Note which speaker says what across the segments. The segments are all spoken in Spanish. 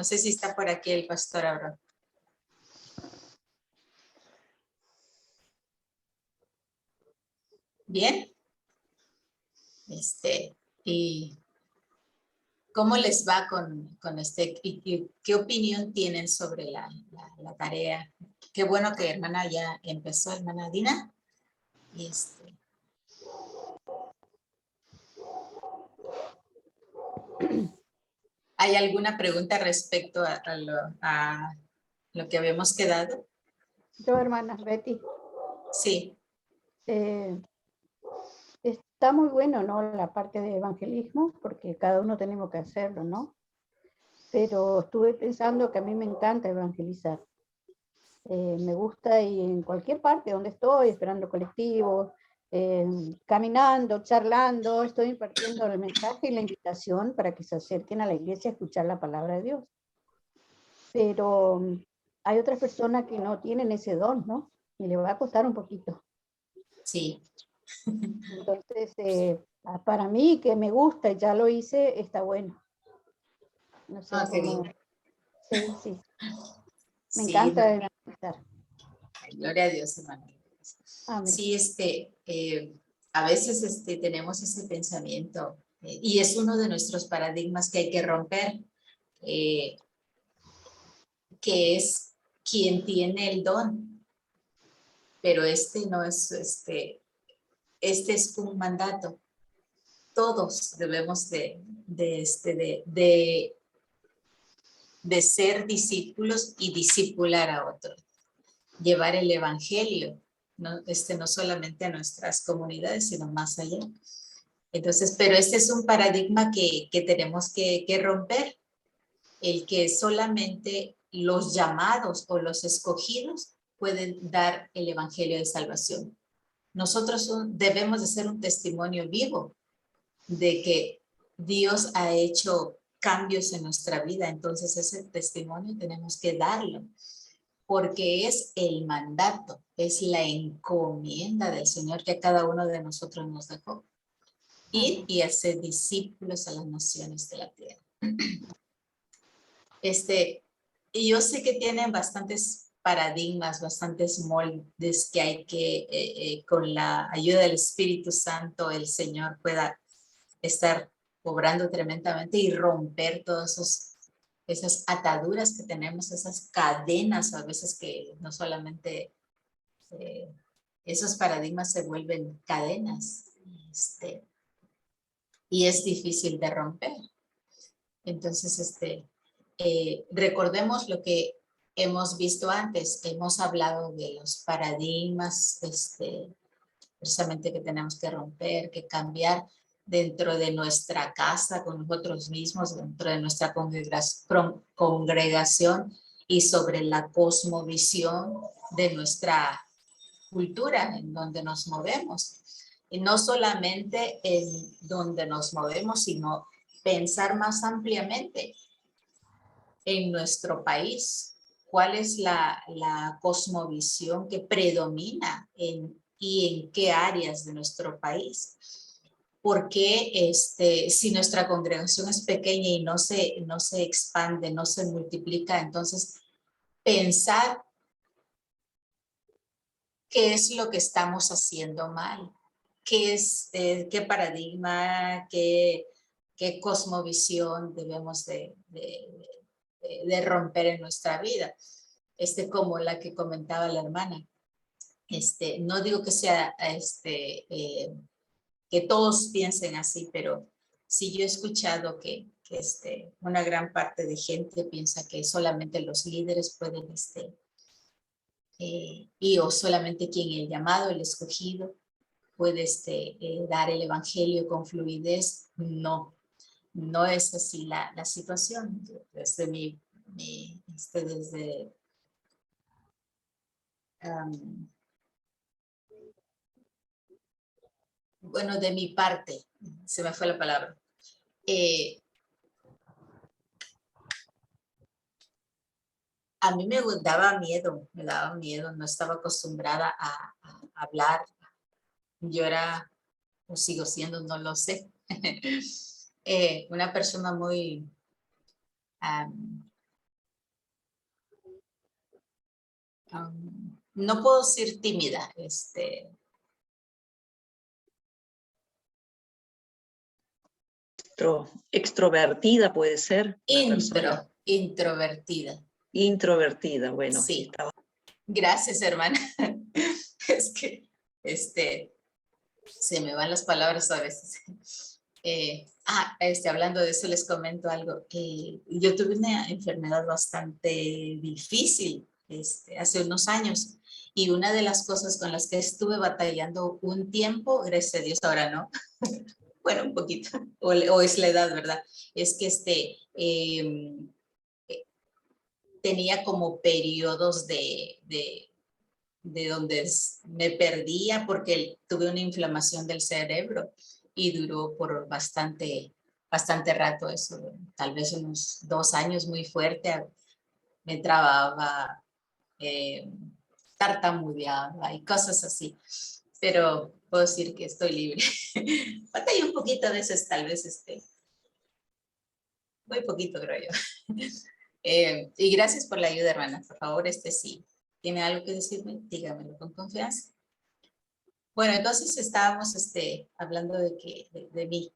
Speaker 1: No sé si está por aquí el pastor Abraham. Bien. Y ¿cómo les va con y qué opinión tienen sobre la tarea? Qué bueno que hermana ya empezó, hermana Dina. Y ¿hay alguna pregunta respecto a lo que habíamos quedado?
Speaker 2: Yo, hermana Betty.
Speaker 1: Sí.
Speaker 2: Está muy bueno, ¿no? La parte de evangelismo, porque cada uno tenemos que hacerlo, ¿no? Pero estuve pensando que a mí me encanta evangelizar. Me gusta y en cualquier parte donde estoy, esperando colectivos, caminando, charlando, estoy impartiendo el mensaje y la invitación para que se acerquen a la iglesia a escuchar la palabra de Dios. Pero hay otras personas que no tienen ese don, ¿no? Y le va a costar un poquito.
Speaker 1: Sí.
Speaker 2: Entonces, para mí, que me gusta y ya lo hice, está bueno. No sé cómo. Sí, sí. Me encanta evangelizar.
Speaker 1: Gloria a Dios, hermano.
Speaker 2: Amén.
Speaker 1: Sí, a veces tenemos ese pensamiento y es uno de nuestros paradigmas que hay que romper, que es quien tiene el don, pero no es, este es un mandato. Todos debemos de ser discípulos y discipular a otros, llevar el evangelio, no solamente a nuestras comunidades, sino más allá. Entonces, pero este es un paradigma que tenemos que romper, el que solamente los llamados o los escogidos pueden dar el evangelio de salvación. Nosotros debemos de ser un testimonio vivo de que Dios ha hecho cambios en nuestra vida, entonces ese testimonio tenemos que darlo, porque es el mandato, es la encomienda del Señor que a cada uno de nosotros nos dejó. Ir y hacer discípulos a las naciones de la tierra. Y yo sé que tienen bastantes paradigmas, bastantes moldes que hay que, con la ayuda del Espíritu Santo, el Señor pueda estar obrando tremendamente y romper todas esas ataduras que tenemos, esas cadenas a veces que no solamente esos paradigmas se vuelven cadenas. Y es difícil de romper. Entonces, recordemos lo que hemos visto antes. Hemos hablado de los paradigmas, precisamente que tenemos que romper, que cambiar dentro de nuestra casa, con nosotros mismos, dentro de nuestra congregación y sobre la cosmovisión de nuestra cultura en donde nos movemos. Y no solamente en donde nos movemos, sino pensar más ampliamente en nuestro país. ¿Cuál es la cosmovisión que predomina y en qué áreas de nuestro país? Porque si nuestra congregación es pequeña y no se expande, no se multiplica, entonces pensar qué es lo que estamos haciendo mal, qué paradigma, qué cosmovisión debemos de romper en nuestra vida, como la que comentaba la hermana. No digo que sea que todos piensen así, pero sí yo he escuchado que una gran parte de gente piensa que solamente los líderes pueden o solamente quien el llamado, el escogido, puede dar el evangelio con fluidez. No, no es así la situación. Desde bueno, de mi parte, se me fue la palabra. A mí me daba miedo, no estaba acostumbrada a hablar. Yo era, o sigo siendo, no lo sé, una persona muy no puedo ser tímida,
Speaker 3: Extrovertida puede ser. Una persona
Speaker 1: introvertida.
Speaker 3: introvertida, bueno.
Speaker 1: Sí.
Speaker 3: Estaba...
Speaker 1: Gracias, hermana. Es que se me van las palabras a veces. Hablando de eso, les comento algo. Yo tuve una enfermedad bastante difícil hace unos años, y una de las cosas con las que estuve batallando un tiempo, gracias a Dios ahora no, bueno, un poquito, o es la edad, ¿verdad? Es que tenía como periodos de donde me perdía porque tuve una inflamación del cerebro y duró por bastante rato eso, tal vez unos 2 años muy fuerte. Me trababa, tartamudeaba y cosas así, pero puedo decir que estoy libre. Batallé un poquito a veces, tal vez muy poquito creo yo. Y gracias por la ayuda, hermana. Por favor, sí. ¿Tiene algo que decirme? Dígamelo con confianza. Bueno, entonces estábamos hablando de que de mí.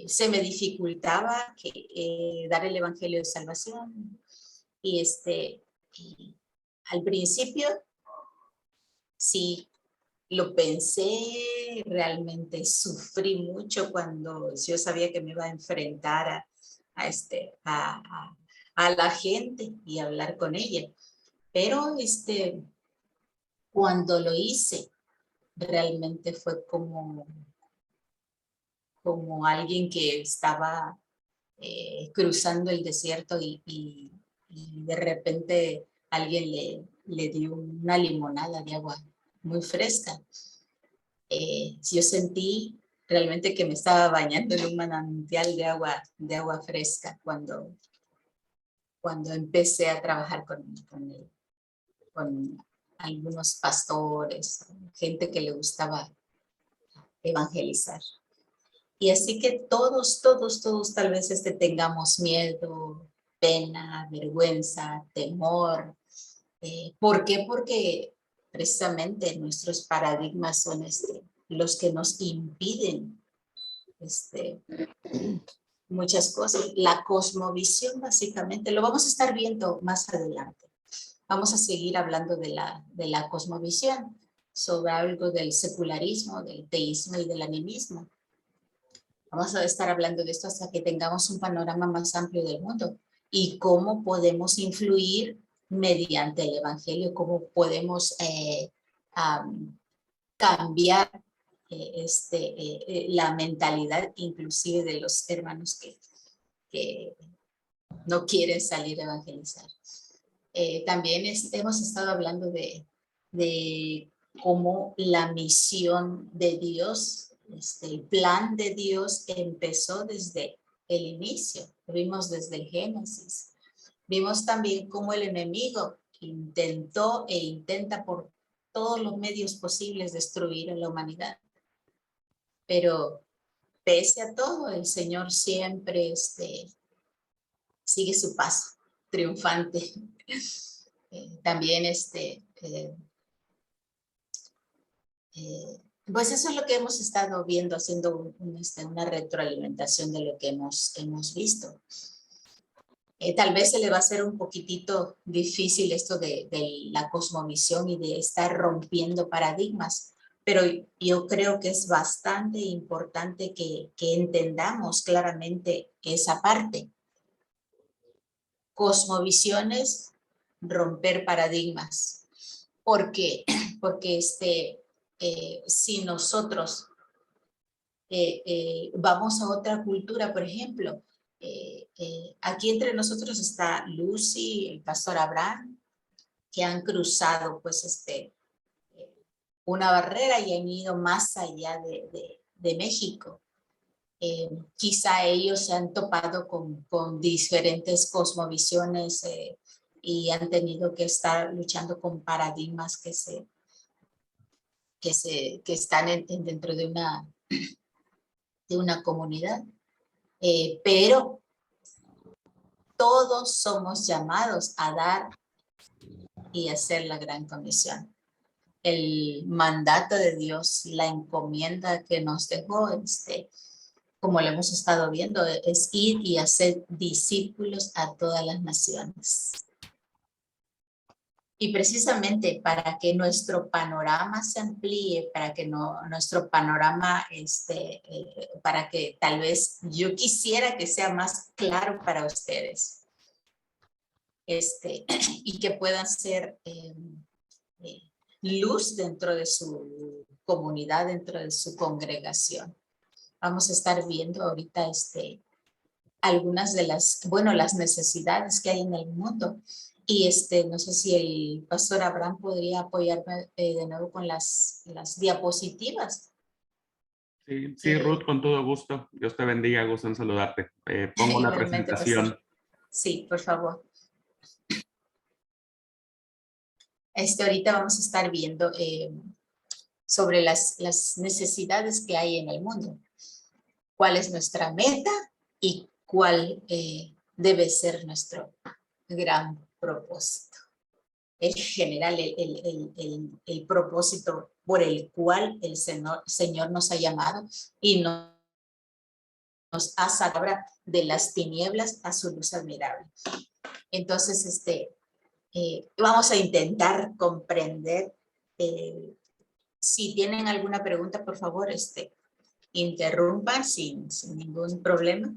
Speaker 1: Se me dificultaba dar el evangelio de salvación. Y y al principio sí lo pensé, realmente sufrí mucho cuando yo sabía que me iba a enfrentar a la gente y hablar con ella. Pero cuando lo hice, realmente fue como alguien que estaba cruzando el desierto y de repente alguien le dio una limonada de agua muy fresca. Yo sentí realmente que me estaba bañando en un manantial de agua fresca cuando empecé a trabajar con algunos pastores, gente que le gustaba evangelizar. Y así que todos tal vez tengamos miedo, pena, vergüenza, temor. ¿Por qué? Porque precisamente nuestros paradigmas son los que nos impiden muchas cosas. La cosmovisión, básicamente, lo vamos a estar viendo más adelante. Vamos a seguir hablando de la cosmovisión, sobre algo del secularismo, del teísmo y del animismo. Vamos a estar hablando de esto hasta que tengamos un panorama más amplio del mundo y cómo podemos influir mediante el evangelio, cómo podemos cambiar la mentalidad inclusive de los hermanos que no quieren salir a evangelizar. También hemos estado hablando de cómo la misión de Dios, el plan de Dios empezó desde el inicio, lo vimos desde el Génesis. Vimos también cómo el enemigo intentó e intenta por todos los medios posibles destruir a la humanidad. Pero pese a todo, el Señor siempre sigue su paso triunfante. También pues eso es lo que hemos estado viendo, haciendo una retroalimentación de lo que hemos visto. Tal vez se le va a hacer un poquitito difícil esto de la cosmovisión y de estar rompiendo paradigmas, pero yo creo que es bastante importante que entendamos claramente esa parte. Cosmovisiones, romper paradigmas. ¿Por qué? Porque si nosotros vamos a otra cultura, por ejemplo, aquí entre nosotros está Lucy, el pastor Abraham, que han cruzado pues una barrera y han ido más allá de México. Quizá ellos se han topado con diferentes cosmovisiones y han tenido que estar luchando con paradigmas que están dentro de una comunidad. Pero todos somos llamados a dar y hacer la gran comisión. El mandato de Dios, la encomienda que nos dejó, como lo hemos estado viendo, es ir y hacer discípulos a todas las naciones. Y precisamente para que nuestro panorama se amplíe, para que nuestro panorama, para que tal vez yo quisiera que sea más claro para ustedes, y que puedan ser luz dentro de su comunidad, dentro de su congregación. Vamos a estar viendo ahorita algunas de las necesidades que hay en el mundo. Y no sé si el pastor Abraham podría apoyarme de nuevo con las diapositivas.
Speaker 4: Sí, Ruth, con todo gusto. Dios te bendiga, gusto en saludarte. Pongo la
Speaker 1: Igualmente,
Speaker 4: presentación.
Speaker 1: pastor. Sí, por favor. Ahorita vamos a estar viendo sobre las necesidades que hay en el mundo. ¿Cuál es nuestra meta y cuál debe ser nuestro gran propósito? En general, el propósito por el cual el Señor nos ha llamado y nos ha sacado de las tinieblas a su luz admirable. Entonces, vamos a intentar comprender. Si tienen alguna pregunta, por favor, interrumpan sin ningún problema.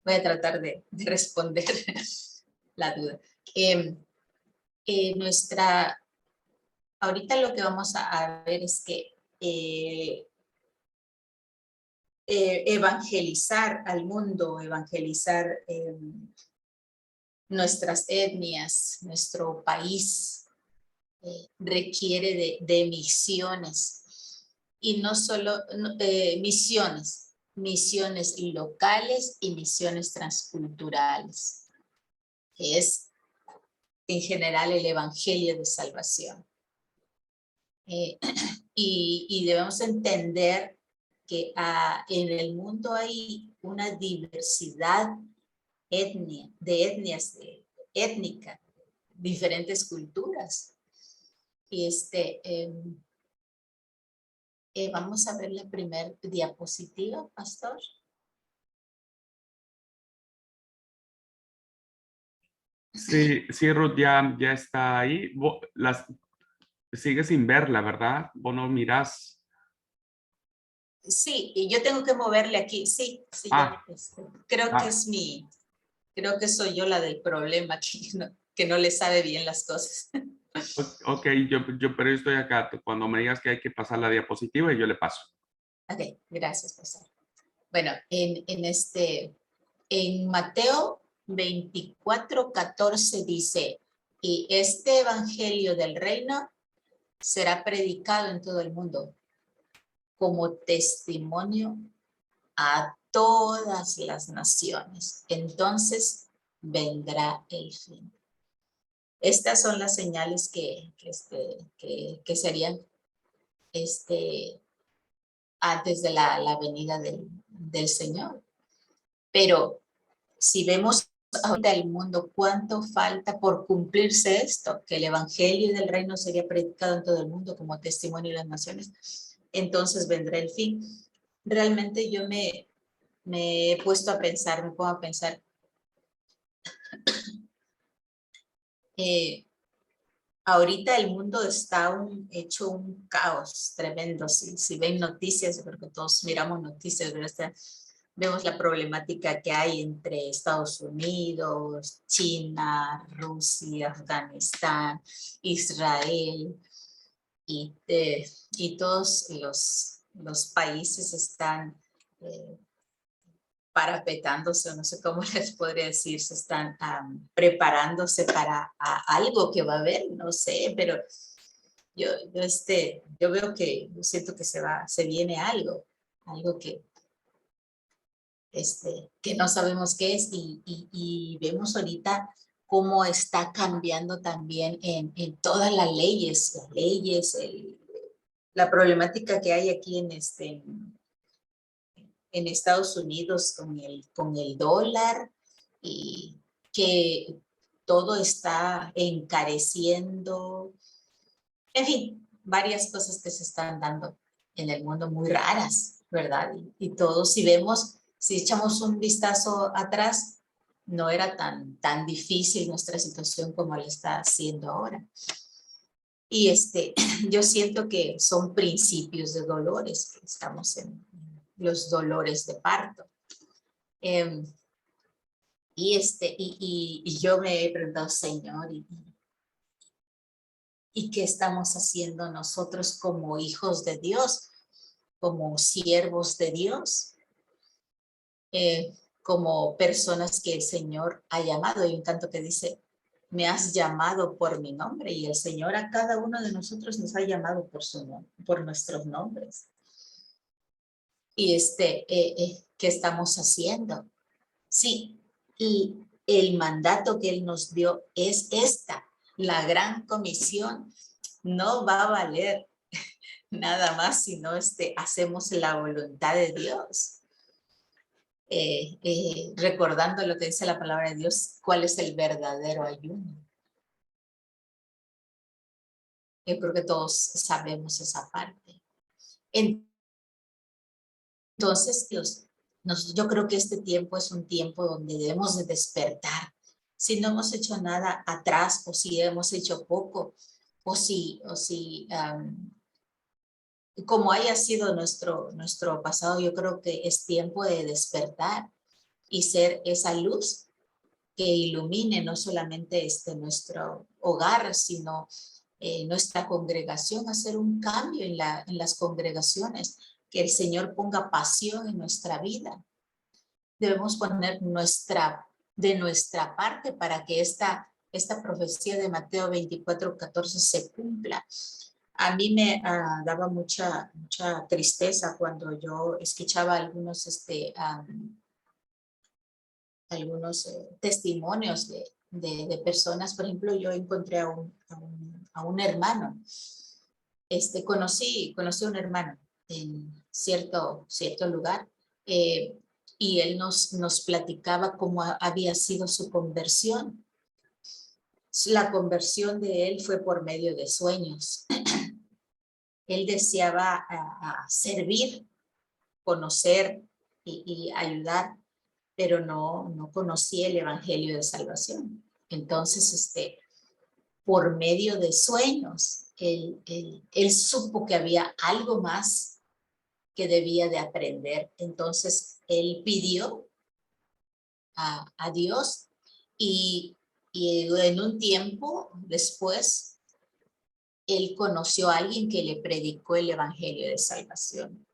Speaker 1: Voy a tratar de responder la duda. Ahorita lo que vamos a ver es que evangelizar al mundo, evangelizar nuestras etnias, nuestro país, requiere de misiones. Y no solo misiones locales y misiones transculturales, que es en general el evangelio de salvación. Y debemos entender que en el mundo hay una diversidad étnicas, diferentes culturas. Y vamos a ver la primera diapositiva, pastor.
Speaker 4: Sí, Ruth, ya está ahí. Sigues sin verla, ¿verdad? Vos no mirás.
Speaker 1: Sí, y yo tengo que moverle aquí. Sí, creo que soy yo la del problema, que no le sabe bien las cosas.
Speaker 4: Ok, pero yo estoy acá. Cuando me digas que hay que pasar la diapositiva, yo le paso.
Speaker 1: Ok, gracias, pastor. Bueno, en Mateo 24:14 dice, y este evangelio del reino será predicado en todo el mundo como testimonio a todas las naciones. Entonces vendrá el fin. Estas son las señales que serían antes de la venida del Señor. Pero si vemos ahorita el mundo, ¿cuánto falta por cumplirse esto? Que el evangelio del reino sería predicado en todo el mundo como testimonio de las naciones. Entonces vendrá el fin. Realmente yo me he puesto a pensar, me pongo a pensar, ahorita el mundo está hecho un caos tremendo. Si ven noticias, porque todos miramos noticias, ¿verdad? Vemos la problemática que hay entre Estados Unidos, China, Rusia, Afganistán, Israel, y todos los países están parapetándose, no sé cómo les podría decir, se están preparándose para algo que va a haber, no sé, pero yo veo que, yo siento que se viene algo que no sabemos qué es, y vemos ahorita cómo está cambiando también en todas las leyes, la problemática que hay aquí en Estados Unidos con el dólar, y que todo está encareciendo. En fin, varias cosas que se están dando en el mundo muy raras, ¿verdad? Y todos, si vemos, si echamos un vistazo atrás, no era tan difícil nuestra situación como la está siendo ahora. Y yo siento que son principios de dolores, que estamos en los dolores de parto. Y yo me he preguntado, Señor, ¿y qué estamos haciendo nosotros como hijos de Dios, como siervos de Dios, como personas que el Señor ha llamado? Hay un canto que dice, me has llamado por mi nombre, y el Señor a cada uno de nosotros nos ha llamado por nuestros nombres. Y ¿qué estamos haciendo? Sí, y el mandato que Él nos dio es la gran comisión. No va a valer nada más si no hacemos la voluntad de Dios. Recordando lo que dice la palabra de Dios, cuál es el verdadero ayuno. Yo creo que todos sabemos esa parte. Entonces, Dios, yo creo que este tiempo es un tiempo donde debemos de despertar. Si no hemos hecho nada atrás, o si hemos hecho poco, o si como haya sido nuestro pasado, yo creo que es tiempo de despertar y ser esa luz que ilumine no solamente nuestro hogar, sino nuestra congregación, hacer un cambio en las congregaciones, que el Señor ponga pasión en nuestra vida. Debemos poner de nuestra parte para que esta profecía de Mateo 24:14 se cumpla. A mí me daba mucha tristeza cuando yo escuchaba algunos testimonios de personas. Por ejemplo, yo encontré a un hermano. Conocí a un hermano en cierto lugar, y él nos platicaba cómo había sido su conversión. La conversión de él fue por medio de sueños. Él deseaba servir, conocer y ayudar, pero no conocía el evangelio de salvación. Entonces, por medio de sueños, él supo que había algo más que debía de aprender. Entonces, él pidió a Dios, y en un tiempo después, él conoció a alguien que le predicó el evangelio de salvación.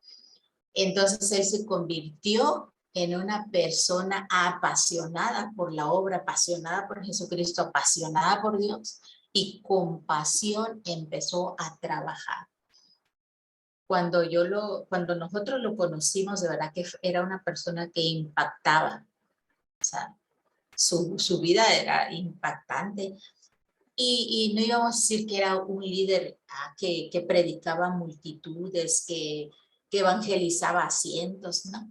Speaker 1: Entonces, él se convirtió en una persona apasionada por la obra, apasionada por Jesucristo, apasionada por Dios, y con pasión empezó a trabajar. Cuando nosotros lo conocimos, de verdad que era una persona que impactaba. O sea, su vida era impactante. Y no íbamos a decir que era un líder que predicaba multitudes, que evangelizaba a cientos, ¿no?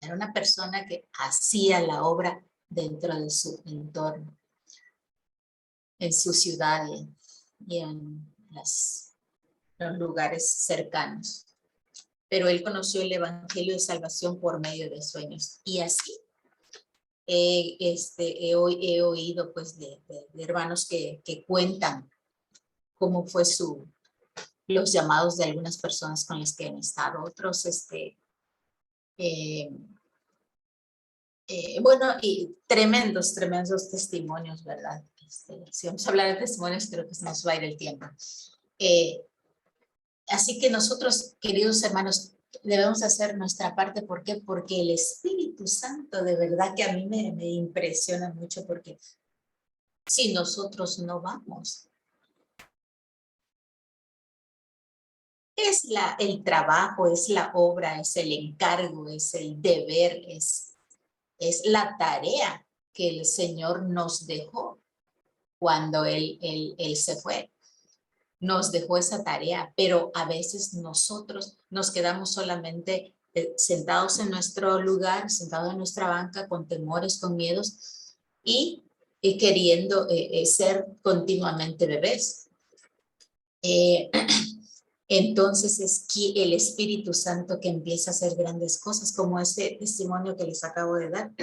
Speaker 1: Era una persona que hacía la obra dentro de su entorno, en su ciudad y en los lugares cercanos. Pero él conoció el evangelio de salvación por medio de sueños. Y así he oído pues de hermanos que cuentan cómo fue los llamados de algunas personas con las que han estado. Otros bueno, y tremendos testimonios, ¿verdad? Si vamos a hablar de testimonios, creo que se nos va a ir el tiempo. Así que nosotros, queridos hermanos, debemos hacer nuestra parte. ¿Por qué? Porque el Espíritu Santo, de verdad que a mí me impresiona mucho, porque si nosotros no vamos, es el trabajo, es la obra, es el encargo, es el deber, es la tarea que el Señor nos dejó cuando Él se fue. Nos dejó esa tarea, pero a veces nosotros nos quedamos solamente sentados en nuestro lugar, sentados en nuestra banca, con temores, con miedos, y y queriendo ser continuamente bebés. Entonces es el Espíritu Santo que empieza a hacer grandes cosas, como ese testimonio que les acabo de dar.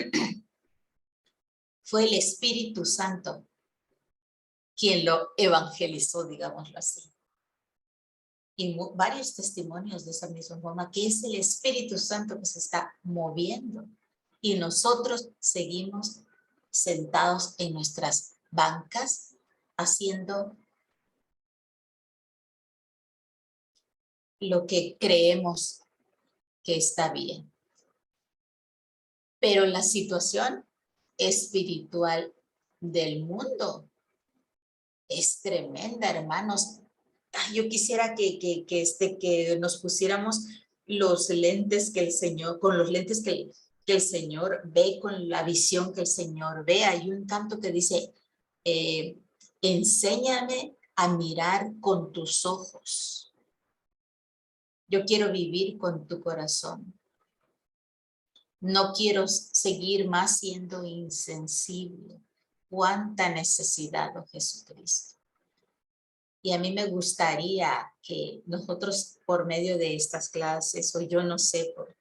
Speaker 1: Fue el Espíritu Santo quien lo evangelizó, digámoslo así. Y varios testimonios de esa misma forma, que es el Espíritu Santo que se está moviendo. Y nosotros seguimos sentados en nuestras bancas, haciendo lo que creemos que está bien. Pero la situación espiritual del mundo es tremenda, hermanos. Yo quisiera que nos pusiéramos los lentes que el Señor, con los lentes que el Señor ve, con la visión que el Señor ve. Hay un canto que dice, enséñame a mirar con tus ojos. Yo quiero vivir con tu corazón. No quiero seguir más siendo insensible. Cuánta necesidad, oh Jesucristo. Y a mí me gustaría que nosotros por medio de estas clases, o yo no sé por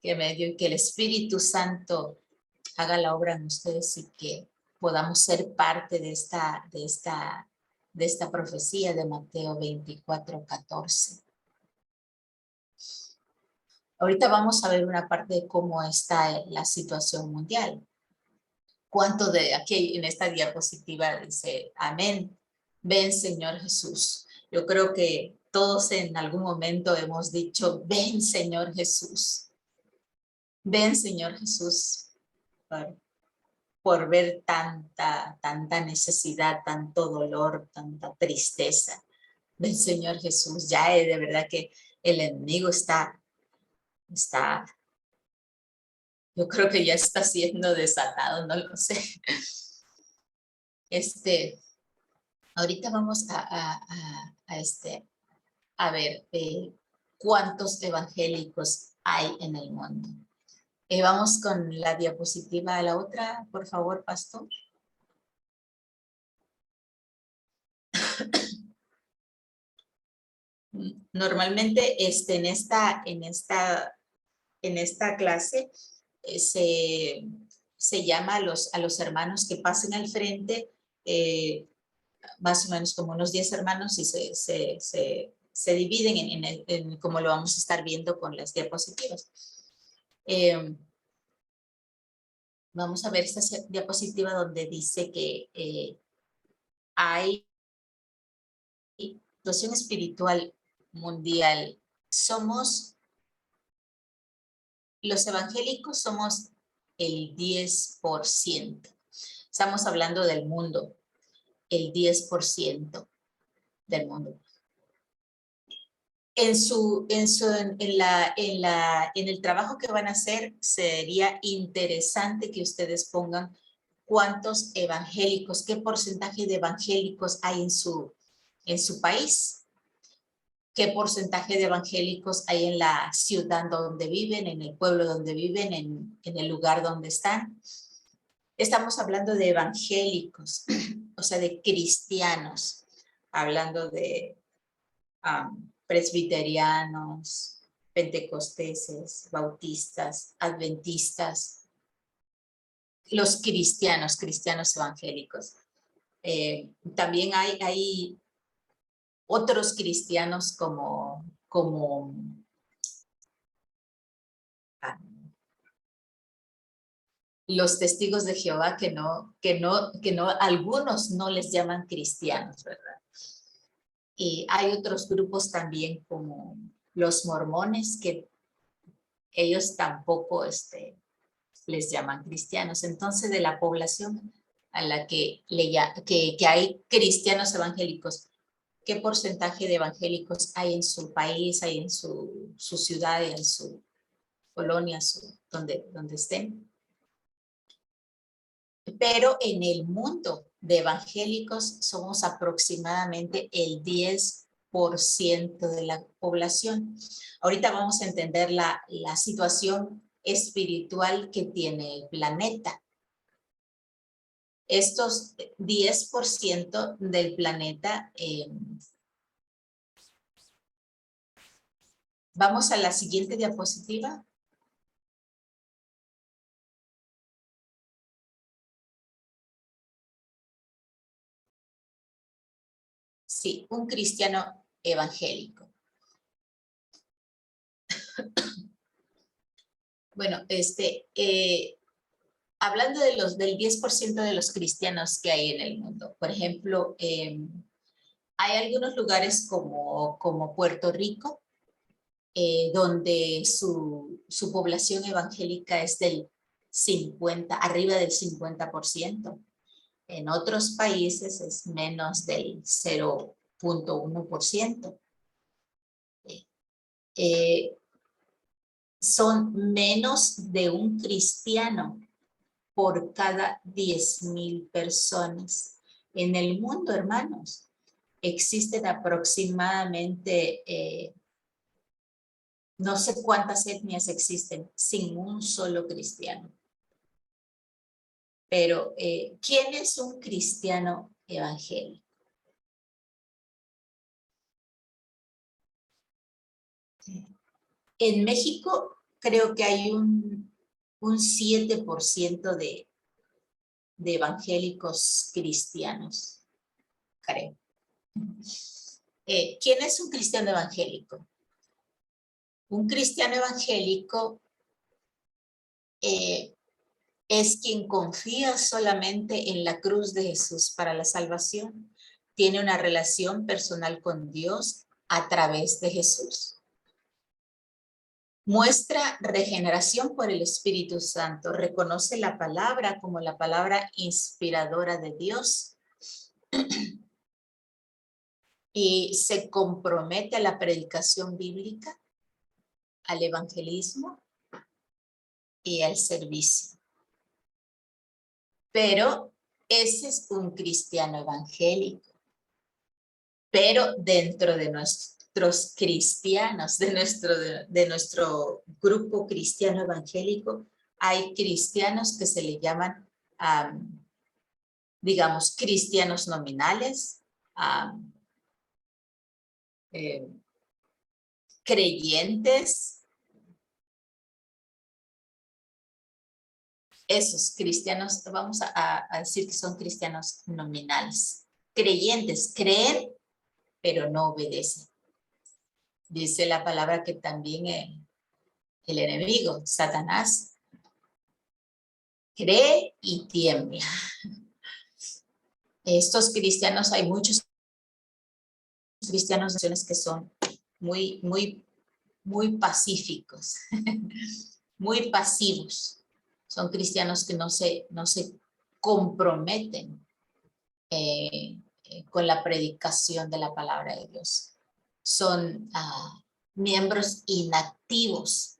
Speaker 1: qué medio, que el Espíritu Santo haga la obra en ustedes y que podamos ser parte de esta profecía de Mateo 24:14. Ahorita vamos a ver una parte de cómo está la situación mundial. ¿Cuánto de aquí en esta diapositiva dice amén? Ven, Señor Jesús. Yo creo que todos en algún momento hemos dicho, ven, Señor Jesús. Ven, Señor Jesús, por ver tanta necesidad, tanto dolor, tanta tristeza. Ven, Señor Jesús. Ya de verdad que el enemigo está, yo creo que ya está siendo desatado, no lo sé. Ahorita vamos a ver cuántos evangélicos hay en el mundo. Vamos con la diapositiva a la otra, por favor, pastor. Normalmente en esta clase se llama a los hermanos que pasen al frente, más o menos como unos 10 hermanos, y se dividen en como lo vamos a estar viendo con las diapositivas. Vamos a ver esta diapositiva donde dice que hay situación espiritual mundial. Los evangélicos somos el 10%. Estamos hablando del mundo, el 10% del mundo. En el trabajo que van a hacer, sería interesante que ustedes pongan cuántos evangélicos, qué porcentaje de evangélicos hay en su país, qué porcentaje de evangélicos hay en la ciudad donde viven, en el pueblo donde viven, en el lugar donde están. Estamos hablando de evangélicos, o sea, de cristianos, hablando de presbiterianos, pentecosteses, bautistas, adventistas, los cristianos evangélicos. También hay otros cristianos como los testigos de Jehová que no, algunos no les llaman cristianos, ¿verdad? Y hay otros grupos también como los mormones que ellos tampoco les llaman cristianos. Entonces, de la población a la que hay cristianos evangélicos, ¿qué porcentaje de evangélicos hay en su país, hay en su ciudad, en su colonia, donde estén? Pero en el mundo de evangélicos somos aproximadamente el 10% de la población. Ahorita vamos a entender la situación espiritual que tiene el planeta. estos 10% del planeta. Vamos a la siguiente diapositiva. Sí, un cristiano evangélico. Bueno, hablando de del 10% de los cristianos que hay en el mundo, por ejemplo, hay algunos lugares como Puerto Rico, donde su población evangélica es del 50, arriba del 50%. En otros países es menos del 0.1%. Son menos de un cristiano por cada 10,000 personas. En el mundo, hermanos, existen aproximadamente, no sé cuántas etnias existen sin un solo cristiano. Pero, ¿quién es un cristiano evangélico? En México creo que hay un 7% de evangélicos cristianos, creo. ¿Quién es un cristiano evangélico? Un cristiano evangélico es quien confía solamente en la cruz de Jesús para la salvación. Tiene una relación personal con Dios a través de Jesús. Muestra regeneración por el Espíritu Santo. Reconoce la palabra como la palabra inspiradora de Dios. Y se compromete a la predicación bíblica, al evangelismo y al servicio. Pero ese es un cristiano evangélico. Pero dentro de nuestros cristianos, de nuestro grupo cristiano evangélico, hay cristianos que se le llaman, digamos, cristianos nominales, creyentes. Esos cristianos, vamos a decir que son cristianos nominales. Creyentes, creen, pero no obedecen. Dice la palabra que también el enemigo, Satanás, cree y tiembla. Estos cristianos, hay muchos cristianos que son muy pacíficos, muy pasivos. Son cristianos que no se comprometen con la predicación de la palabra de Dios. Son miembros inactivos.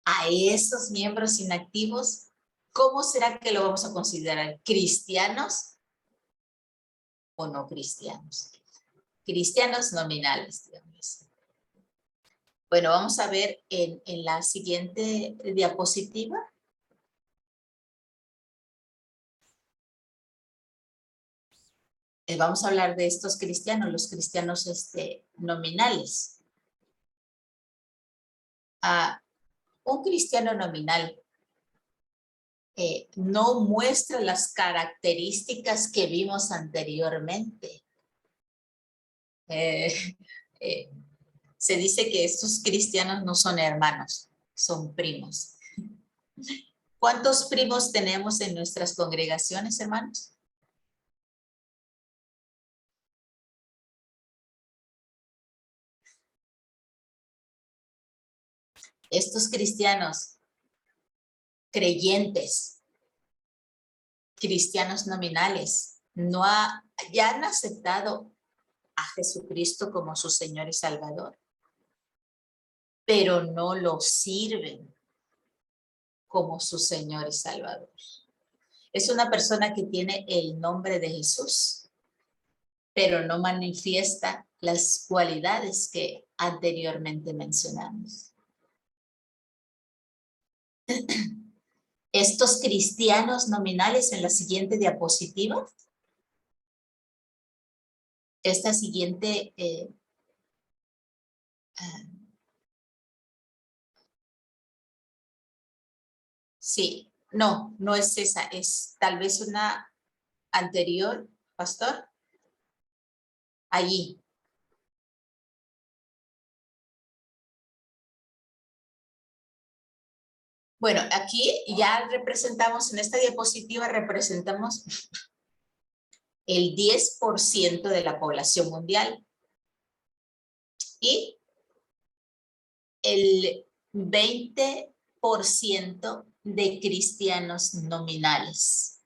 Speaker 1: A esos miembros inactivos, ¿cómo será que lo vamos a considerar? ¿Cristianos o no cristianos? Cristianos nominales, digamos. Bueno, vamos a ver en la siguiente diapositiva. Vamos a hablar de estos cristianos, los cristianos nominales. Un cristiano nominal no muestra las características que vimos anteriormente. Se dice que estos cristianos no son hermanos, son primos. ¿Cuántos primos tenemos en nuestras congregaciones, hermanos? Estos cristianos creyentes, cristianos nominales, ya han aceptado a Jesucristo como su Señor y Salvador, pero no lo sirven como su Señor y Salvador. Es una persona que tiene el nombre de Jesús, pero no manifiesta las cualidades que anteriormente mencionamos. estos cristianos nominales en la siguiente diapositiva. Esta siguiente sí, no, no es esa, es tal vez una anterior, pastor. Allí. Bueno, aquí ya representamos, en esta diapositiva representamos el 10% de la población mundial y el 20% de cristianos nominales.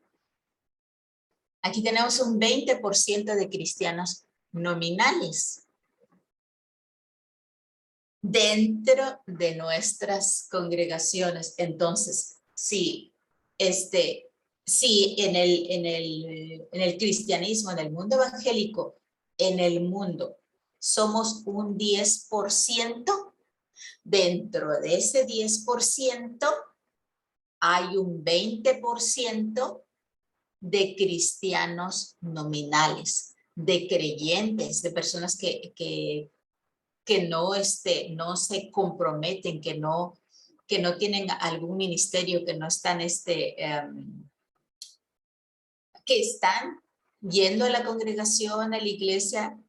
Speaker 1: Aquí tenemos un 20% de cristianos nominales dentro de nuestras congregaciones. Entonces, sí, en el cristianismo, en el mundo evangélico, en el mundo, somos un 10%, dentro de ese 10% hay un 20% de cristianos nominales, de creyentes, de personas que no se comprometen, que no tienen algún ministerio, que no están, que están yendo a la congregación, a la iglesia,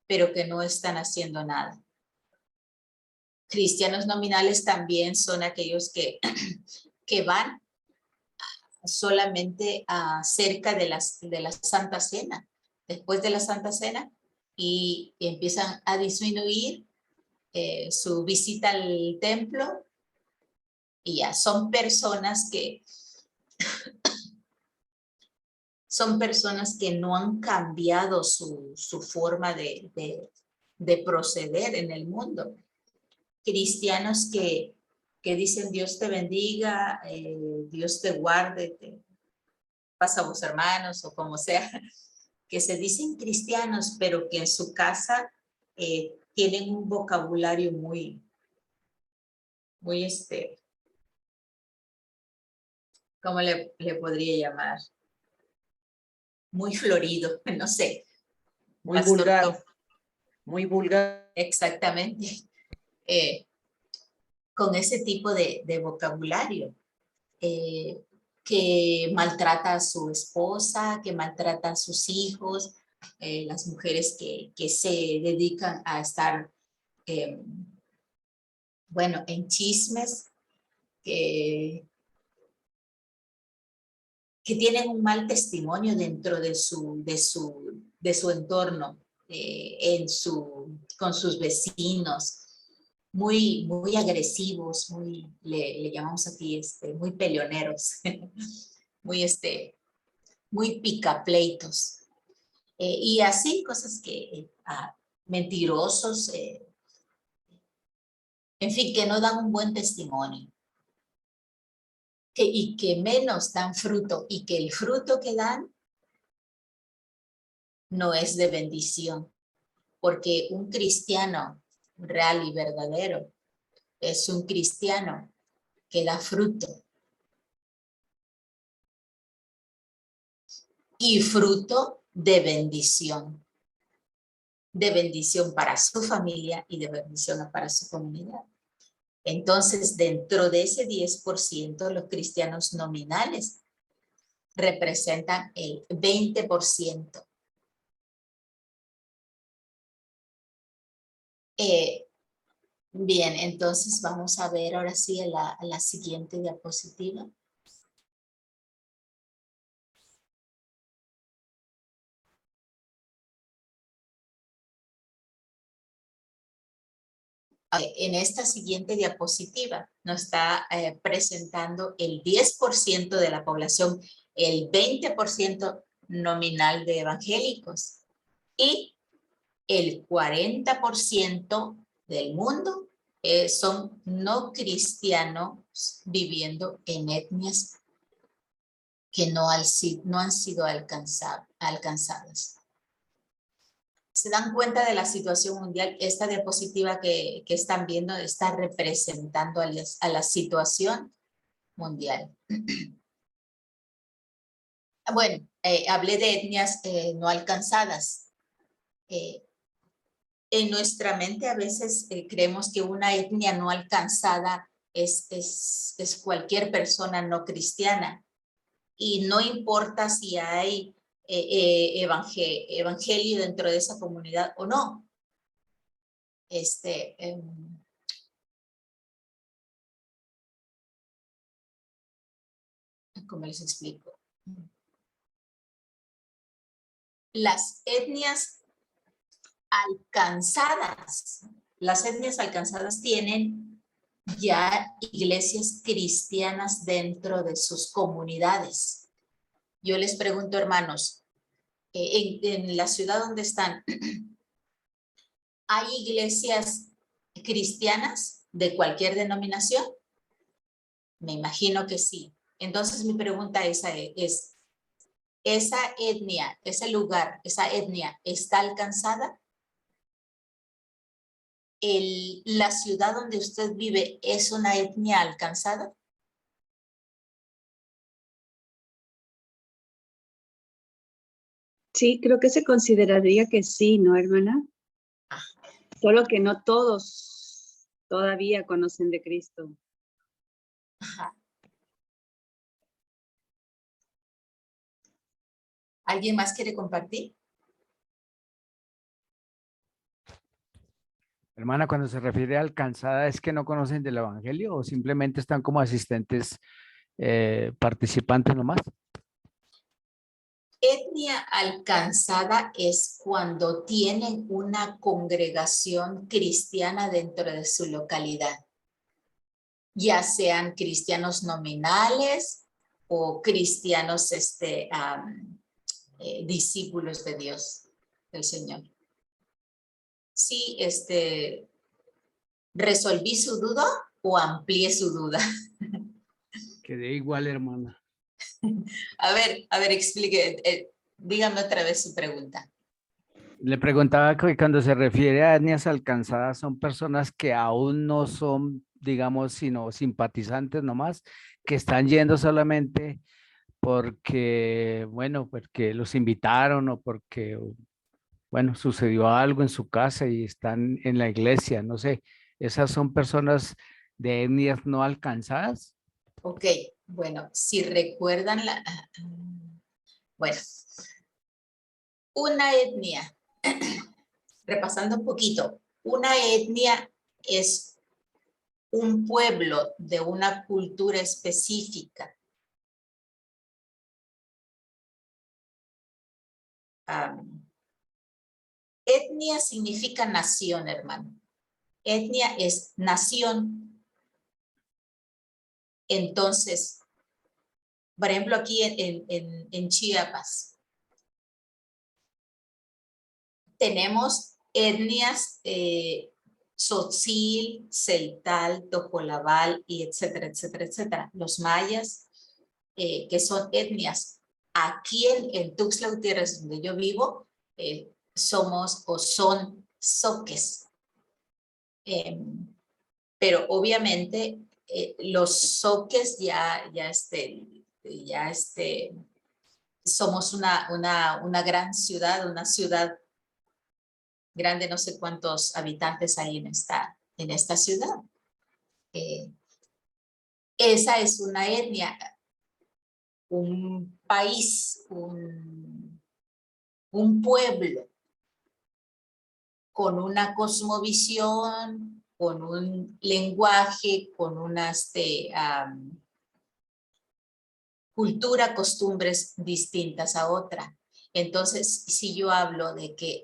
Speaker 1: pero que no están haciendo nada. Cristianos nominales también son aquellos que van solamente cerca de la Santa Cena, después de la Santa Cena, y empiezan a disminuir su visita al templo, y ya son personas que no han cambiado su forma de proceder en el mundo. Cristianos que dicen Dios te bendiga, Dios te guarde, pasa a vos hermanos o como sea, que se dicen cristianos, pero que en su casa tienen un vocabulario muy ¿cómo le podría llamar? Muy florido, no sé.
Speaker 3: Muy vulgar. Muy vulgar.
Speaker 1: Exactamente. Con ese tipo de vocabulario. Que maltrata a su esposa, que maltrata a sus hijos, las mujeres que se dedican a estar, bueno, en chismes, que tienen un mal testimonio dentro de su entorno, con sus vecinos, muy agresivos, le llamamos aquí, muy peleoneros, muy picapleitos. Y así cosas que, mentirosos, en fin, que no dan un buen testimonio. Y que menos dan fruto, y que el fruto que dan no es de bendición, porque un cristiano real y verdadero es un cristiano que da fruto. Y fruto de bendición para su familia y de bendición para su comunidad. Entonces, dentro de ese 10%, los cristianos nominales representan el 20%. Bien, entonces vamos a ver ahora sí a la siguiente diapositiva. En esta siguiente diapositiva nos está presentando el 10% de la población, el 20% nominal de evangélicos y el 40% del mundo son no cristianos viviendo en etnias que no han sido alcanzadas. Se dan cuenta de la situación mundial. Esta diapositiva que están viendo está representando a la situación mundial. Bueno, hablé de etnias no alcanzadas. En nuestra mente a veces creemos que una etnia no alcanzada es cualquier persona no cristiana. Y no importa si hay evangelio dentro de esa comunidad o no. ¿Cómo les explico? Las etnias alcanzadas tienen ya iglesias cristianas dentro de sus comunidades. Yo les pregunto, hermanos, en la ciudad donde están, ¿hay iglesias cristianas de cualquier denominación? Me imagino que sí. Entonces mi pregunta es, ¿esa etnia, ese lugar, esa etnia está alcanzada? ¿La ciudad donde usted vive es una etnia alcanzada?
Speaker 5: Sí, creo que se consideraría que sí, ¿no, hermana? Solo que no todos todavía conocen de Cristo.
Speaker 1: Ajá. ¿Alguien más quiere compartir?
Speaker 6: Hermana, cuando se refiere a alcanzada, ¿es que no conocen del evangelio o simplemente están como asistentes participantes nomás?
Speaker 1: Etnia alcanzada es cuando tienen una congregación cristiana dentro de su localidad, ya sean cristianos nominales o cristianos discípulos de Dios, del Señor. Sí, ¿resolví su duda o amplié su duda?
Speaker 6: Quedé igual, hermana.
Speaker 1: A ver, explique, dígame otra vez su pregunta.
Speaker 6: Le preguntaba que cuando se refiere a etnias alcanzadas, son personas que aún no son, digamos, sino simpatizantes nomás, que están yendo solamente porque, bueno, porque los invitaron o porque, bueno, sucedió algo en su casa y están en la iglesia, no sé. ¿Esas son personas de etnias no alcanzadas?
Speaker 1: Ok, bueno, si recuerdan bueno, una etnia, repasando un poquito, una etnia es un pueblo de una cultura específica. Etnia significa nación, hermano. Etnia es nación. Entonces, por ejemplo, aquí en Chiapas, tenemos etnias Tzotzil, Celtal, Tojolabal, y etcétera, etcétera, etcétera. Los mayas, que son etnias. Aquí en Tuxtla Gutiérrez, donde yo vivo, somos o son zoques. Pero obviamente los zoques ya somos una gran ciudad, una ciudad grande, no sé cuántos habitantes hay en esta ciudad. Esa es una etnia, un país, un pueblo con una cosmovisión, con un lenguaje, con una cultura, costumbres distintas a otra. Entonces, si yo hablo de que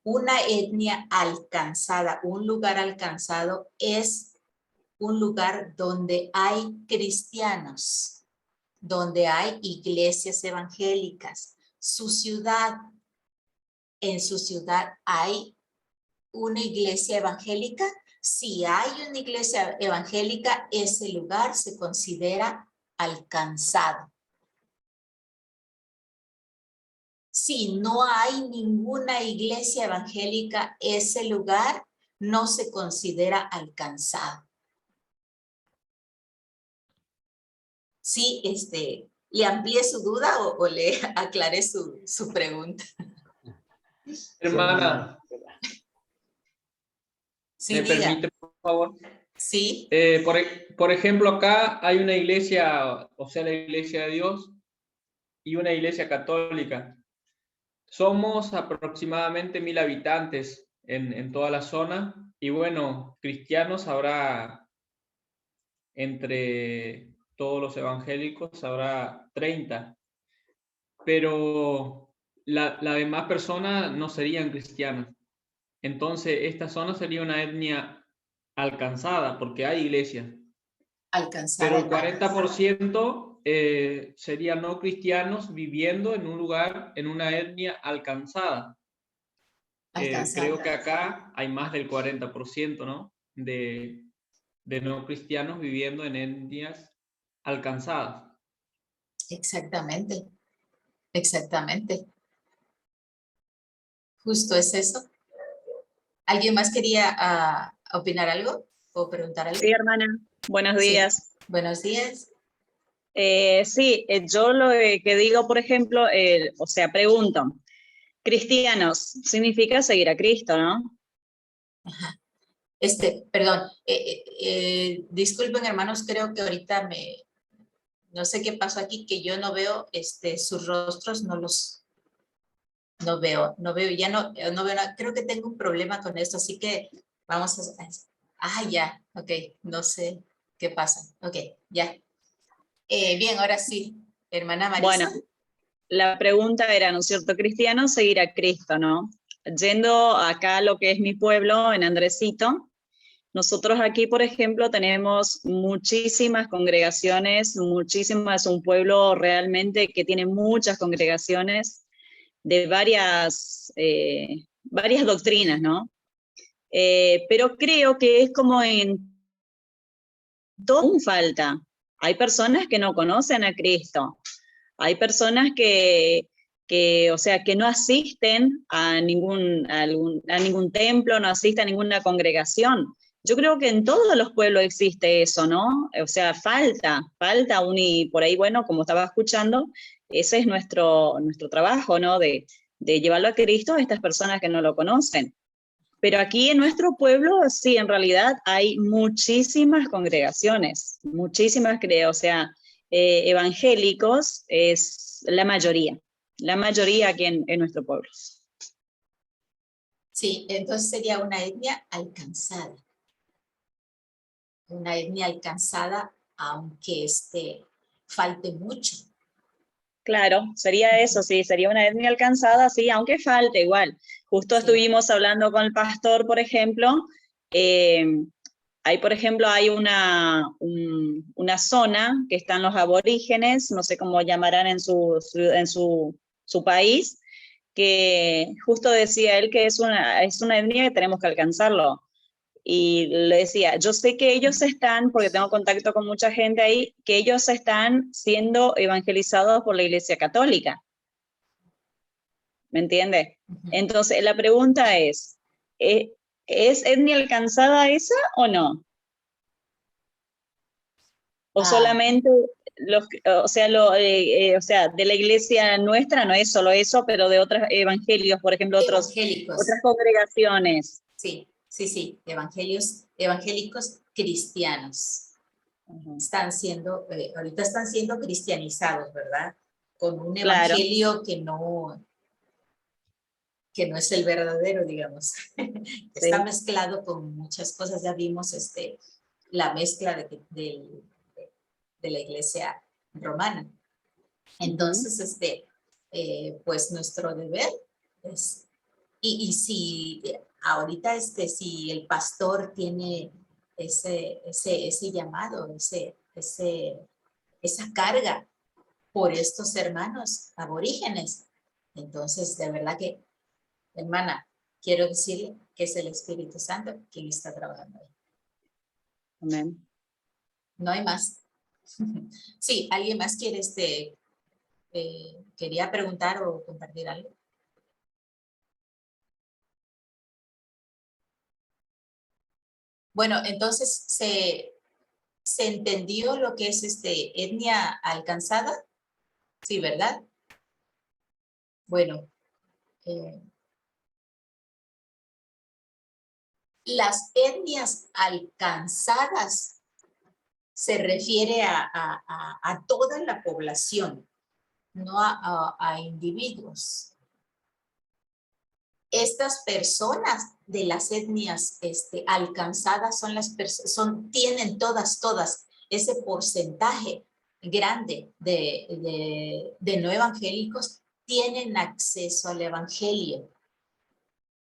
Speaker 1: una etnia alcanzada, un lugar alcanzado es un lugar donde hay cristianos, donde hay iglesias evangélicas. En su ciudad hay una iglesia evangélica. Si hay una iglesia evangélica, ese lugar se considera alcanzado. Si no hay ninguna iglesia evangélica, ese lugar no se considera alcanzado. Sí, ¿le amplié su duda o le aclaré su pregunta?
Speaker 7: Hermana,
Speaker 1: Sí,
Speaker 7: ¿me
Speaker 1: diga.
Speaker 7: permite, por favor?
Speaker 1: Sí,
Speaker 7: Por ejemplo, acá hay una iglesia, o sea, la iglesia de Dios, y una iglesia católica. Somos aproximadamente 1000 habitantes en toda la zona, y bueno, cristianos habrá, entre todos los evangélicos, habrá 30, pero la demás personas no serían cristianas. Entonces, esta zona sería una etnia alcanzada, porque hay iglesias. Pero
Speaker 1: alcanzada.
Speaker 7: el 40% serían no cristianos viviendo en un lugar, en una etnia alcanzada. Creo que acá hay más del 40%, ¿no? De no cristianos viviendo en etnias alcanzadas.
Speaker 1: Exactamente, exactamente. Justo es eso. ¿Alguien más quería opinar algo o preguntar algo?
Speaker 5: Sí, hermana, buenos
Speaker 1: Sí.
Speaker 5: días.
Speaker 1: Buenos días.
Speaker 5: Sí, yo lo que digo, por ejemplo, o sea, pregunto, cristianos significa seguir a Cristo, ¿no?
Speaker 1: Ajá. Perdón, disculpen hermanos, creo que ahorita no sé qué pasó aquí, que yo no veo sus rostros, no veo, ya no veo nada. Creo que tengo un problema con esto, así que vamos ya, ok, no sé qué pasa, ok, ya. Bien, ahora sí, hermana Marisa.
Speaker 5: Bueno, la pregunta era, ¿no es cierto? Cristianos seguir a Cristo, ¿no? Yendo acá a lo que es mi pueblo, en Andresito, nosotros aquí, por ejemplo, tenemos muchísimas congregaciones, muchísimas, un pueblo realmente que tiene muchas congregaciones de varias doctrinas, ¿no? Pero creo que es como en todo un falta. Hay personas que no conocen a Cristo, hay personas o sea, que no asisten a ningún templo, no asisten a ninguna congregación. Yo creo que en todos los pueblos existe eso, ¿no? O sea, falta y por ahí, bueno, como estaba escuchando, ese es nuestro trabajo, ¿no? De llevarlo a Cristo a estas personas que no lo conocen. Pero aquí en nuestro pueblo, sí, en realidad hay muchísimas congregaciones, muchísimas, creo, o sea, evangélicos es la mayoría aquí en nuestro pueblo.
Speaker 1: Sí, entonces sería una etnia alcanzada. Una etnia alcanzada, aunque falte mucho.
Speaker 5: Claro, sería eso, sí, sería una etnia alcanzada, sí, aunque falte igual. Justo
Speaker 1: Sí.
Speaker 5: estuvimos hablando con el pastor, por ejemplo, por ejemplo, hay una zona que están los aborígenes, no sé cómo llamarán en su país, que justo decía él que es una etnia que tenemos que alcanzarlo. Y le decía, yo sé que ellos están, porque tengo contacto con mucha gente ahí, que ellos están siendo evangelizados por la Iglesia Católica. ¿Me entiende? Entonces, la pregunta es etnia alcanzada esa o no? ¿O solamente o sea, de la iglesia nuestra no es solo eso, pero de otros evangelios, por ejemplo, otras congregaciones?
Speaker 1: Sí, evangélicos cristianos. Están siendo, ahorita están siendo cristianizados, ¿verdad? Con un evangelio que no es el verdadero, digamos. Sí. Está mezclado con muchas cosas. Ya vimos la mezcla de la iglesia romana. Entonces, pues nuestro deber es, y si ahorita si el pastor tiene ese llamado, esa carga por estos hermanos aborígenes, entonces de verdad que, hermana, quiero decirle que es el Espíritu Santo quien está trabajando ahí.
Speaker 5: Amén.
Speaker 1: No hay más. Sí, ¿alguien más quiere quería preguntar o compartir algo? Bueno, entonces ¿Se entendió lo que es etnia alcanzada? Sí, ¿verdad? Bueno, las etnias alcanzadas se refiere a toda la población, no a individuos. Estas personas de las etnias alcanzadas tienen todas ese porcentaje grande de no evangélicos, tienen acceso al evangelio,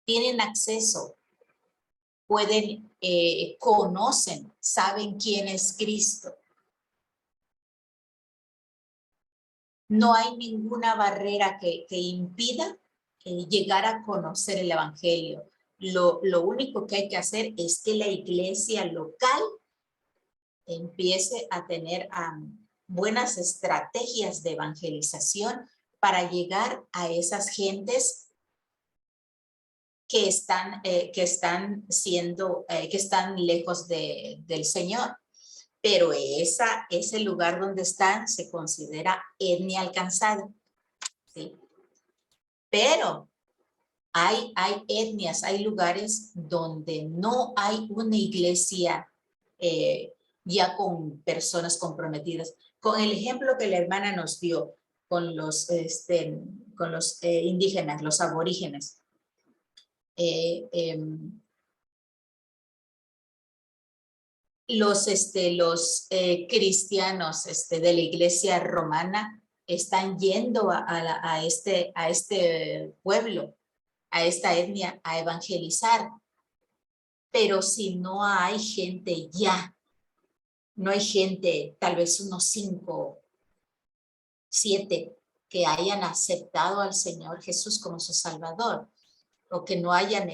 Speaker 1: tienen acceso, pueden, conocen, saben quién es Cristo. No hay ninguna barrera que impida llegar a conocer el evangelio. Lo único que hay que hacer es que la iglesia local empiece a tener buenas estrategias de evangelización para llegar a esas gentes que están lejos del Señor. Pero ese lugar donde están se considera etnia alcanzada, ¿sí? Pero hay etnias, hay lugares donde no hay una iglesia ya con personas comprometidas. Con el ejemplo que la hermana nos dio con los indígenas, los aborígenes. Los cristianos de la iglesia romana están yendo a este pueblo, a esta etnia, a evangelizar. Pero si no hay gente ya, no hay gente, tal vez unos 5, 7, que hayan aceptado al Señor Jesús como su Salvador, o que no hayan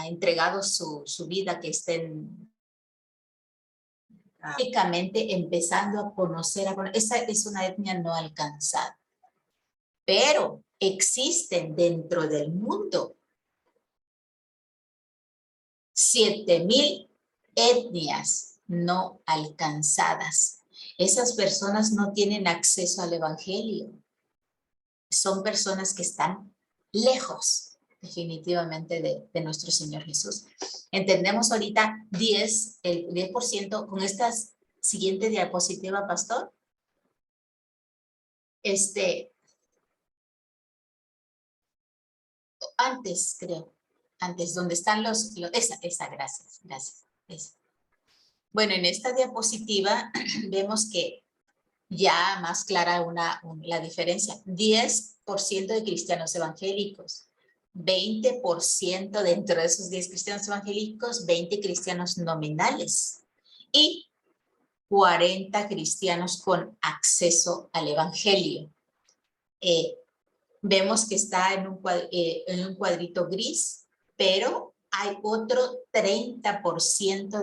Speaker 1: entregado su vida, que estén únicamente empezando a conocer, esa es una etnia no alcanzada. Pero existen dentro del mundo 7,000 etnias no alcanzadas. Esas personas no tienen acceso al evangelio. Son personas que están lejos, definitivamente, de nuestro Señor Jesús. Entendemos ahorita el 10% con esta siguiente diapositiva, pastor. Antes, creo. Antes, donde están esa, gracias. Esa. Bueno, en esta diapositiva vemos que ya más clara la diferencia. 10% de cristianos evangélicos, 20% dentro de esos 10 cristianos evangélicos, 20 cristianos nominales y 40 cristianos con acceso al evangelio. Vemos que está en un cuadrito gris, pero hay otro 30%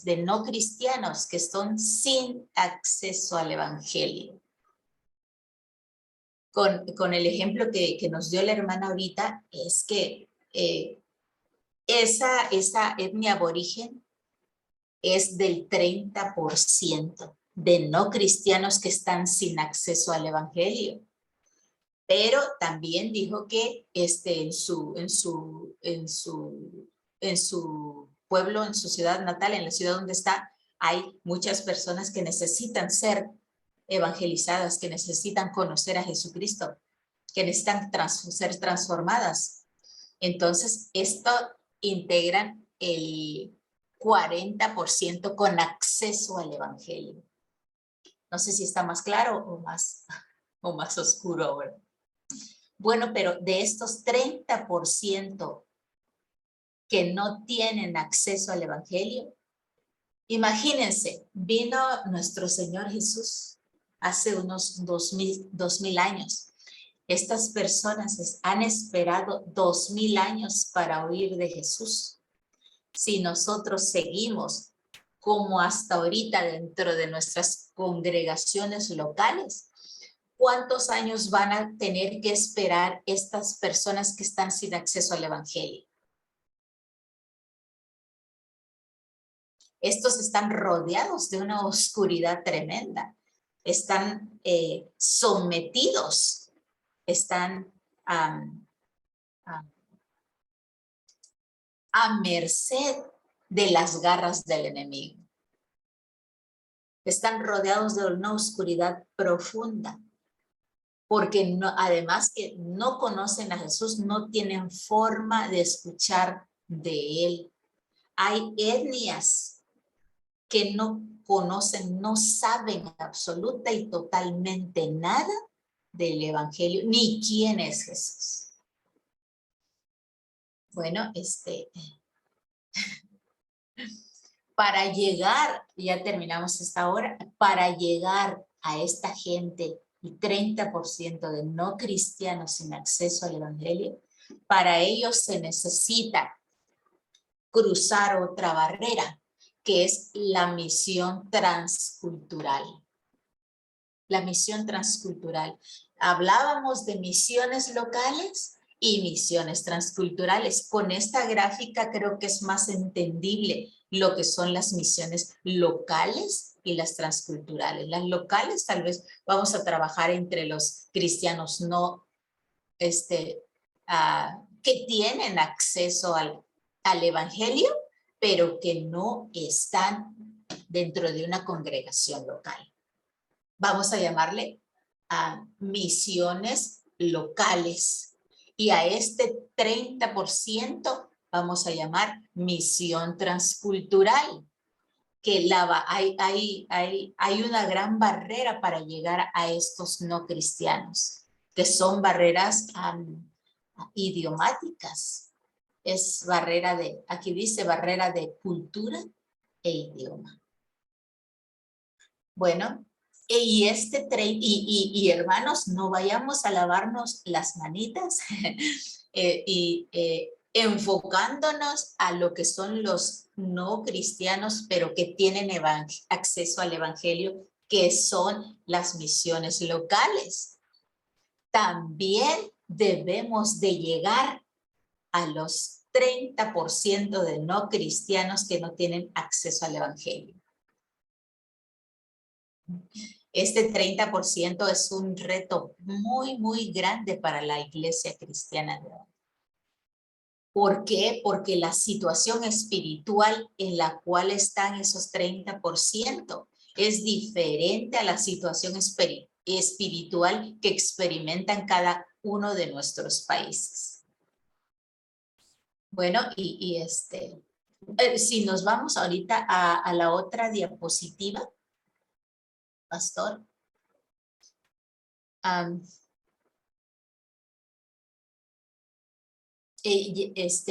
Speaker 1: de no cristianos que son sin acceso al evangelio. Con el ejemplo que nos dio la hermana ahorita, es que esa etnia aborigen es del 30% de no cristianos que están sin acceso al evangelio. Pero también dijo que en su pueblo, en su ciudad natal, en la ciudad donde está, hay muchas personas que necesitan ser evangelizadas, que necesitan conocer a Jesucristo, que necesitan ser transformadas. Entonces, esto integran el 40% con acceso al evangelio. No sé si está más claro o más oscuro ahora. Bueno, pero de estos 30% que no tienen acceso al evangelio, imagínense, vino nuestro Señor Jesús hace unos 2000 años. Estas personas han esperado 2000 años para oír de Jesús. Si nosotros seguimos como hasta ahorita dentro de nuestras congregaciones locales, ¿cuántos años van a tener que esperar estas personas que están sin acceso al evangelio? Estos están rodeados de una oscuridad tremenda. Están sometidos, están a merced de las garras del enemigo. Están rodeados de una oscuridad profunda, porque no, además que no conocen a Jesús, no tienen forma de escuchar de él. Hay etnias que no conocen, no saben absoluta y totalmente nada del evangelio, ni quién es Jesús. Bueno, para llegar, ya terminamos esta hora, para llegar a esta gente, el 30% de no cristianos sin acceso al evangelio, para ellos se necesita cruzar otra barrera, que es la misión transcultural. La misión transcultural. Hablábamos de misiones locales y misiones transculturales. Con esta gráfica creo que es más entendible lo que son las misiones locales y las transculturales. Las locales tal vez vamos a trabajar entre los cristianos no, que tienen acceso al evangelio, pero que no están dentro de una congregación local. Vamos a llamarle a misiones locales. Y a este 30% vamos a llamar misión transcultural, que hay una gran barrera para llegar a estos no cristianos, que son barreras idiomáticas. Es barrera de, aquí dice barrera de cultura e idioma. Bueno, y hermanos, no vayamos a lavarnos las manitas enfocándonos a lo que son los no cristianos, pero que tienen acceso al evangelio, que son las misiones locales. También debemos de llegar a los 30% de no cristianos que no tienen acceso al evangelio. Este 30% es un reto muy, muy grande para la iglesia cristiana de hoy. ¿Por qué? Porque la situación espiritual en la cual están esos 30% es diferente a la situación espiritual que experimentan cada uno de nuestros países. Bueno, si nos vamos ahorita a la otra diapositiva, pastor.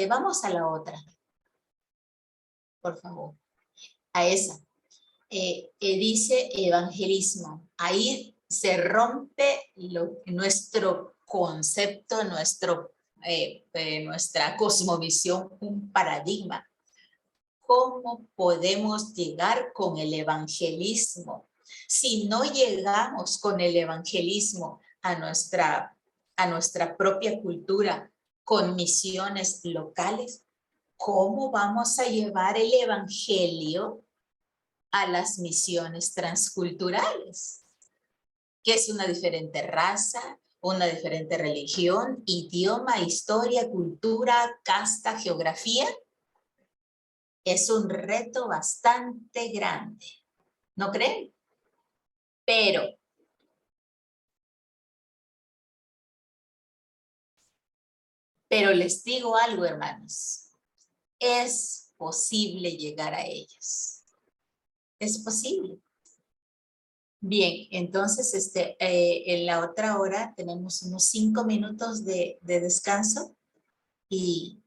Speaker 1: Vamos a la otra, por favor, a esa. Dice evangelismo. Ahí se rompe nuestro concepto, nuestra cosmovisión, un paradigma. ¿Cómo podemos llegar con el evangelismo? Si no llegamos con el evangelismo a nuestra propia cultura, con misiones locales, ¿cómo vamos a llevar el evangelio a las misiones transculturales? Que es una diferente raza, una diferente religión, idioma, historia, cultura, casta, geografía. Es un reto bastante grande, ¿no creen? Pero les digo algo, hermanos. Es posible llegar a ellos. Es posible. Bien, entonces en la otra hora tenemos unos 5 minutos de descanso y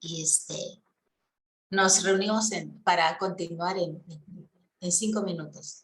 Speaker 1: nos reunimos para continuar en 5 minutos.